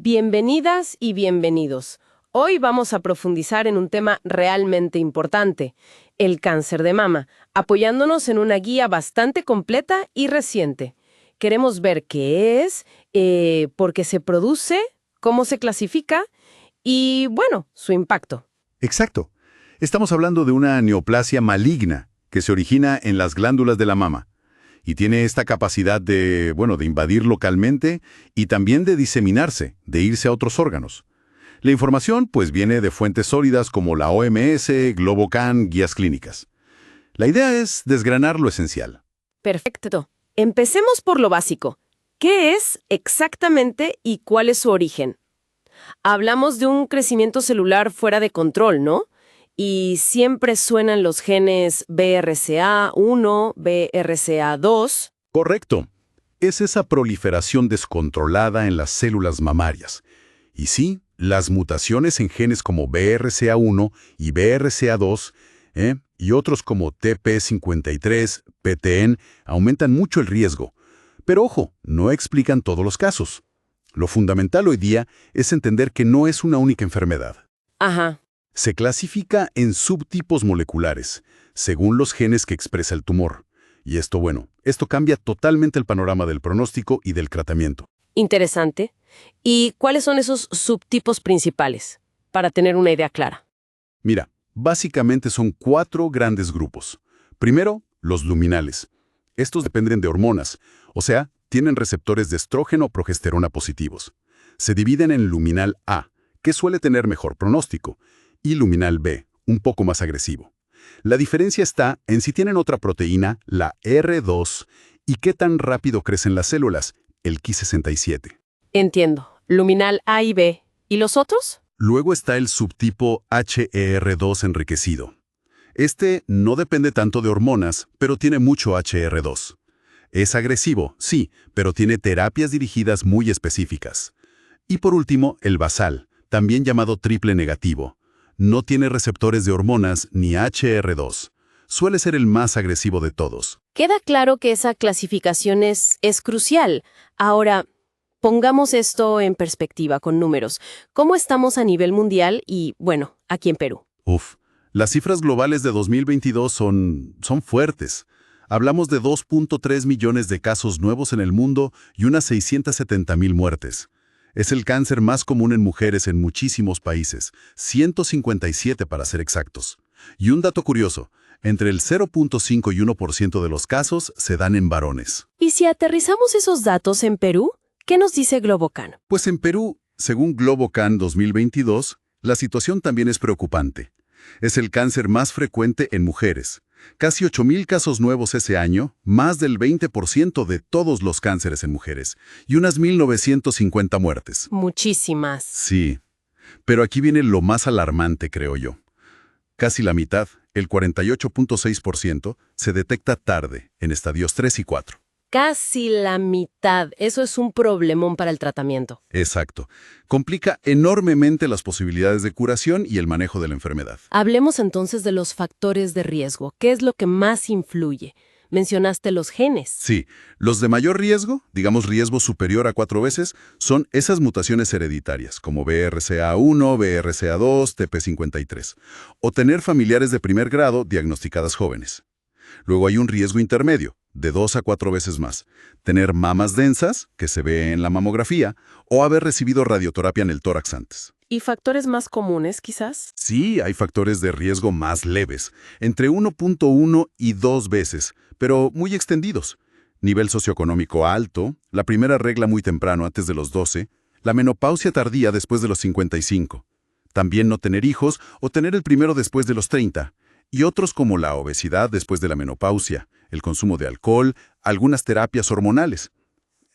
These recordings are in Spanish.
Bienvenidas y bienvenidos. Hoy vamos a profundizar en un tema realmente importante, el cáncer de mama, apoyándonos en una guía bastante completa y reciente. Queremos ver qué es, por qué se produce, cómo se clasifica y, bueno, su impacto. Exacto. Estamos hablando de una neoplasia maligna que se origina en las glándulas de la mama y tiene esta capacidad de invadir localmente y también de diseminarse, de irse a otros órganos. La información, pues, viene de fuentes sólidas como la OMS, Globocan, guías clínicas. La idea es desgranar lo esencial. Perfecto. Empecemos por lo básico. ¿Qué es exactamente y cuál es su origen? Hablamos de un crecimiento celular fuera de control, ¿no? Y siempre suenan los genes BRCA1, BRCA2. Correcto. Es esa proliferación descontrolada en las células mamarias. Y sí, las mutaciones en genes como BRCA1 y BRCA2 y otros como TP53, PTN, aumentan mucho el riesgo. Pero ojo, no explican todos los casos. Lo fundamental hoy día es entender que no es una única enfermedad. Ajá. Se clasifica en subtipos moleculares, según los genes que expresa el tumor. Y esto cambia totalmente el panorama del pronóstico y del tratamiento. Interesante. ¿Y cuáles son esos subtipos principales? Para tener una idea clara. Mira, básicamente son 4 grandes grupos. Primero, los luminales. Estos dependen de hormonas, o sea, tienen receptores de estrógeno o progesterona positivos. Se dividen en luminal A, que suele tener mejor pronóstico, y luminal B, un poco más agresivo. La diferencia está en si tienen otra proteína, la R2, y qué tan rápido crecen las células, el Ki67. Entiendo. Luminal A y B. ¿Y los otros? Luego está el subtipo HER2 enriquecido. Este no depende tanto de hormonas, pero tiene mucho HER2. Es agresivo, sí, pero tiene terapias dirigidas muy específicas. Y por último, el basal, también llamado triple negativo. No tiene receptores de hormonas ni HER2. Suele ser el más agresivo de todos. Queda claro que esa clasificación es crucial. Ahora, pongamos esto en perspectiva con números. ¿Cómo estamos a nivel mundial y, aquí en Perú? Las cifras globales de 2022 son fuertes. Hablamos de 2.3 millones de casos nuevos en el mundo y unas 670,000 muertes. Es el cáncer más común en mujeres en muchísimos países, 157 para ser exactos. Y un dato curioso, entre el 0.5 y 1% de los casos se dan en varones. ¿Y si aterrizamos esos datos en Perú? ¿Qué nos dice Globocan? Pues en Perú, según Globocan 2022, la situación también es preocupante. Es el cáncer más frecuente en mujeres. Casi 8,000 casos nuevos ese año, más del 20% de todos los cánceres en mujeres, y unas 1,950 muertes. Muchísimas. Sí, pero aquí viene lo más alarmante, creo yo. Casi la mitad, el 48.6%, se detecta tarde, en estadios 3 y 4. Casi la mitad. Eso es un problemón para el tratamiento. Exacto. Complica enormemente las posibilidades de curación y el manejo de la enfermedad. Hablemos entonces de los factores de riesgo. ¿Qué es lo que más influye? Mencionaste los genes. Sí, los de mayor riesgo, digamos riesgo superior a 4 veces, son esas mutaciones hereditarias, como BRCA1, BRCA2, TP53, o tener familiares de primer grado diagnosticadas jóvenes. Luego hay un riesgo intermedio, de 2 a 4 veces más. Tener mamas densas, que se ve en la mamografía, o haber recibido radioterapia en el tórax antes. ¿Y factores más comunes, quizás? Sí, hay factores de riesgo más leves, entre 1.1 y 2 veces, pero muy extendidos. Nivel socioeconómico alto, la primera regla muy temprano antes de los 12, la menopausia tardía después de los 55. También no tener hijos o tener el primero después de los 30. Y otros como la obesidad después de la menopausia, el consumo de alcohol, algunas terapias hormonales.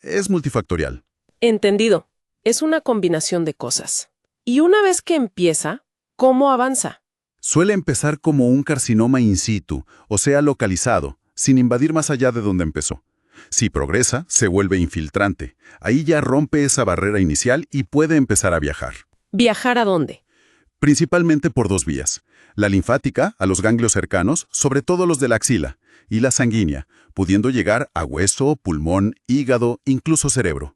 Es multifactorial. Entendido. Es una combinación de cosas. Y una vez que empieza, ¿cómo avanza? Suele empezar como un carcinoma in situ, o sea, localizado, sin invadir más allá de donde empezó. Si progresa, se vuelve infiltrante. Ahí ya rompe esa barrera inicial y puede empezar a viajar. ¿Viajar a dónde? Principalmente por 2 vías. La linfática, a los ganglios cercanos, sobre todo los de la axila, y la sanguínea, pudiendo llegar a hueso, pulmón, hígado, incluso cerebro.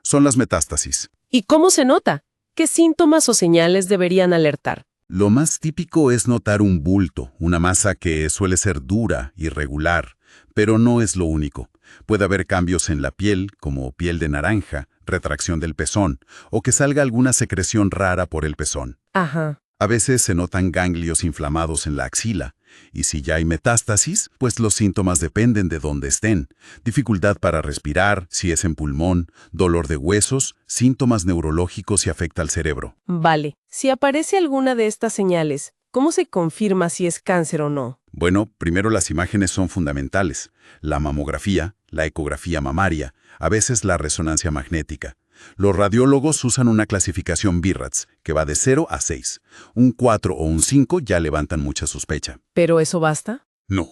son las metástasis. ¿Y cómo se nota? ¿Qué síntomas o señales deberían alertar? Lo más típico es notar un bulto, una masa que suele ser dura, irregular, pero no es lo único. Puede haber cambios en la piel, como piel de naranja, retracción del pezón, o que salga alguna secreción rara por el pezón. Ajá. A veces se notan ganglios inflamados en la axila, y si ya hay metástasis, pues los síntomas dependen de dónde estén. Dificultad para respirar, si es en pulmón, dolor de huesos, síntomas neurológicos si afecta al cerebro. Vale. Si aparece alguna de estas señales, ¿cómo se confirma si es cáncer o no? Bueno, primero las imágenes son fundamentales. La mamografía, la ecografía mamaria, a veces la resonancia magnética. Los radiólogos usan una clasificación BIRATS, que va de 0 a 6. Un 4 o un 5 ya levantan mucha sospecha. ¿Pero eso basta? No.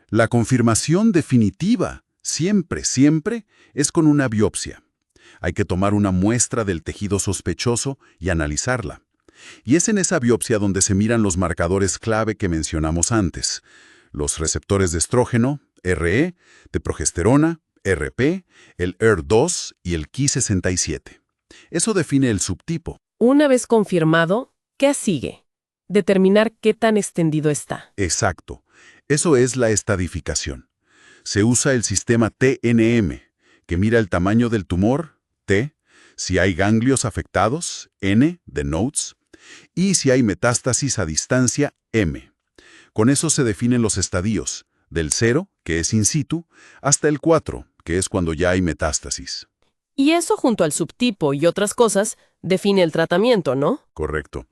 La confirmación definitiva, siempre, es con una biopsia. Hay que tomar una muestra del tejido sospechoso y analizarla. Y es en esa biopsia donde se miran los marcadores clave que mencionamos antes. Los receptores de estrógeno, RE, de progesterona, RP, el ER2 y el Ki67. Eso define el subtipo. Una vez confirmado, ¿qué sigue? Determinar qué tan extendido está. Exacto. Eso es la estadificación. Se usa el sistema TNM, que mira el tamaño del tumor, T, si hay ganglios afectados, N, de nodes, y si hay metástasis a distancia, M. Con eso se definen los estadios, del 0, que es in situ, hasta el 4, que es cuando ya hay metástasis. Y eso junto al subtipo y otras cosas define el tratamiento, ¿no? Correcto.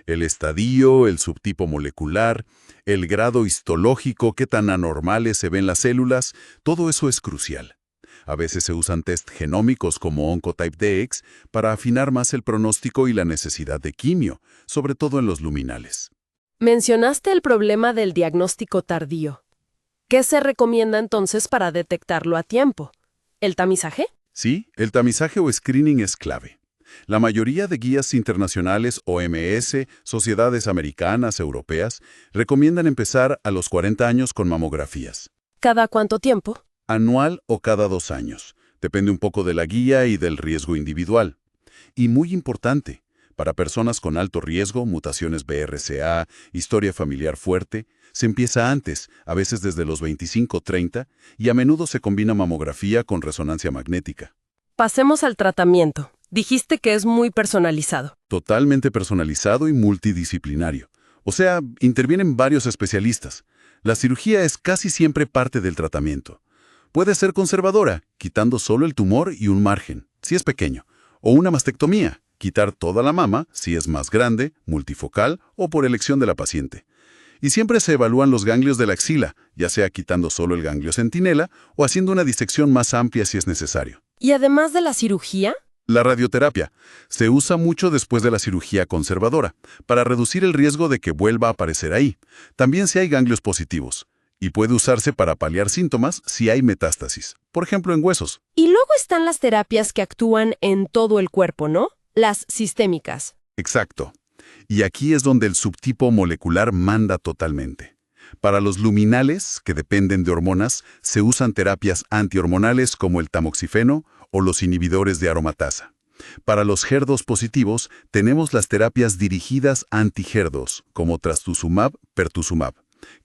El estadio, el subtipo molecular, el grado histológico, qué tan anormales se ven las células, todo eso es crucial. A veces se usan test genómicos como Oncotype DX para afinar más el pronóstico y la necesidad de quimio, sobre todo en los luminales. Mencionaste el problema del diagnóstico tardío. ¿Qué se recomienda entonces para detectarlo a tiempo? ¿El tamizaje? Sí, el tamizaje o screening es clave. La mayoría de guías internacionales, OMS, sociedades americanas, europeas, recomiendan empezar a los 40 años con mamografías. ¿Cada cuánto tiempo? Anual o cada 2 años. Depende un poco de la guía y del riesgo individual. Y muy importante, para personas con alto riesgo, mutaciones BRCA, historia familiar fuerte, se empieza antes, a veces desde los 25-30, y a menudo se combina mamografía con resonancia magnética. Pasemos al tratamiento. Dijiste que es muy personalizado. Totalmente personalizado y multidisciplinario. O sea, intervienen varios especialistas. La cirugía es casi siempre parte del tratamiento. Puede ser conservadora, quitando solo el tumor y un margen, si es pequeño, o una mastectomía, quitar toda la mama, si es más grande, multifocal o por elección de la paciente. Y siempre se evalúan los ganglios de la axila, ya sea quitando solo el ganglio centinela o haciendo una disección más amplia si es necesario. ¿Y además de la cirugía? La radioterapia se usa mucho después de la cirugía conservadora, para reducir el riesgo de que vuelva a aparecer ahí, también si hay ganglios positivos. Y puede usarse para paliar síntomas si hay metástasis, por ejemplo en huesos. Y luego están las terapias que actúan en todo el cuerpo, ¿no? Las sistémicas. Exacto. Y aquí es donde el subtipo molecular manda totalmente. Para los luminales, que dependen de hormonas, se usan terapias antihormonales como el tamoxifeno o los inhibidores de aromatasa. Para los HER2 positivos, tenemos las terapias dirigidas anti-HER2, como trastuzumab, pertuzumab,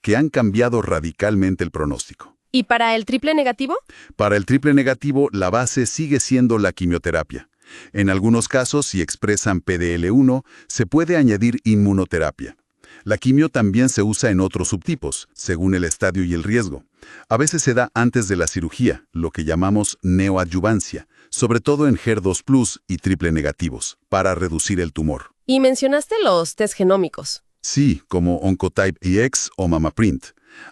que han cambiado radicalmente el pronóstico. ¿Y para el triple negativo? Para el triple negativo, la base sigue siendo la quimioterapia. En algunos casos, si expresan PDL1, se puede añadir inmunoterapia. La quimio también se usa en otros subtipos, según el estadio y el riesgo. A veces se da antes de la cirugía, lo que llamamos neoadyuvancia, sobre todo en HER2+ y triple negativos, para reducir el tumor. Y mencionaste los test genómicos. Sí, como Oncotype DX o MammaPrint.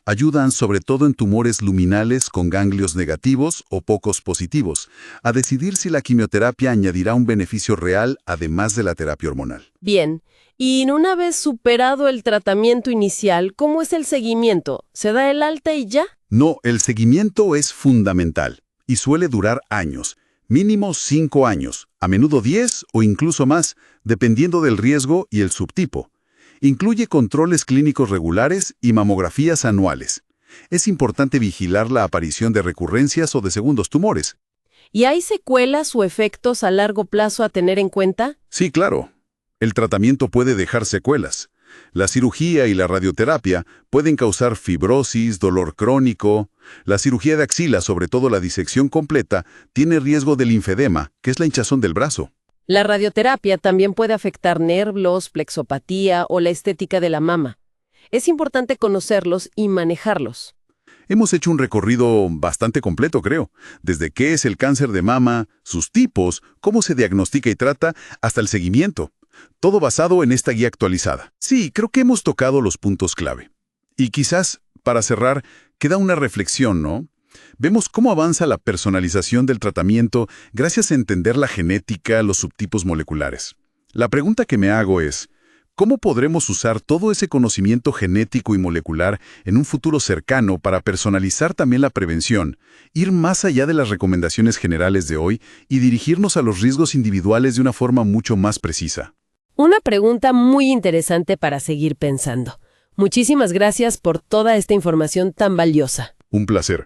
Ayudan sobre todo en tumores luminales con ganglios negativos o pocos positivos, a decidir si la quimioterapia añadirá un beneficio real además de la terapia hormonal. Bien. Y una vez superado el tratamiento inicial, ¿cómo es el seguimiento? ¿Se da el alta y ya? No, el seguimiento es fundamental y suele durar años, mínimo 5 años, a menudo 10 o incluso más, dependiendo del riesgo y el subtipo. Incluye controles clínicos regulares y mamografías anuales. Es importante vigilar la aparición de recurrencias o de segundos tumores. ¿Y hay secuelas o efectos a largo plazo a tener en cuenta? Sí, claro. El tratamiento puede dejar secuelas. La cirugía y la radioterapia pueden causar fibrosis, dolor crónico. La cirugía de axila, sobre todo la disección completa, tiene riesgo de linfedema, que es la hinchazón del brazo. La radioterapia también puede afectar nervios, plexopatía o la estética de la mama. Es importante conocerlos y manejarlos. Hemos hecho un recorrido bastante completo, creo. Desde qué es el cáncer de mama, sus tipos, cómo se diagnostica y trata, hasta el seguimiento. Todo basado en esta guía actualizada. Sí, creo que hemos tocado los puntos clave. Y quizás, para cerrar, queda una reflexión, ¿no? Vemos cómo avanza la personalización del tratamiento gracias a entender la genética, los subtipos moleculares. La pregunta que me hago es, ¿cómo podremos usar todo ese conocimiento genético y molecular en un futuro cercano para personalizar también la prevención, ir más allá de las recomendaciones generales de hoy y dirigirnos a los riesgos individuales de una forma mucho más precisa? Una pregunta muy interesante para seguir pensando. Muchísimas gracias por toda esta información tan valiosa. Un placer.